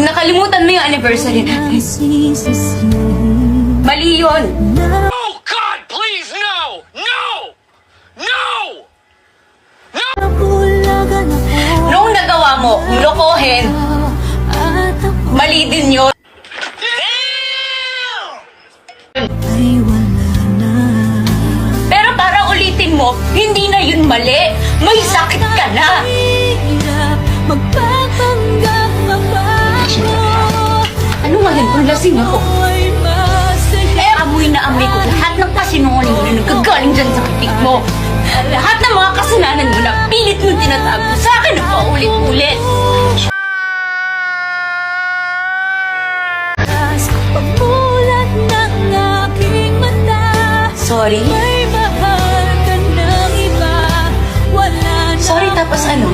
nakalimutan mo yung anniversary natin. Mali yun. Oh God, please, no! No! No! Noong nagawa mo, lokohin, mali din yun. Pero para ulitin mo, hindi na yun mali. May sakit ka na. Ano ngayon kung lasing ako? Amoy na amoy ko lahat ng kasinungaling mo na nagkagaling dyan sa pitik mo. Lahat ng mga kasalanan mo na pilit mo tinatago sa akin na paulit-ulit. Sorry? Sorry tapos ano?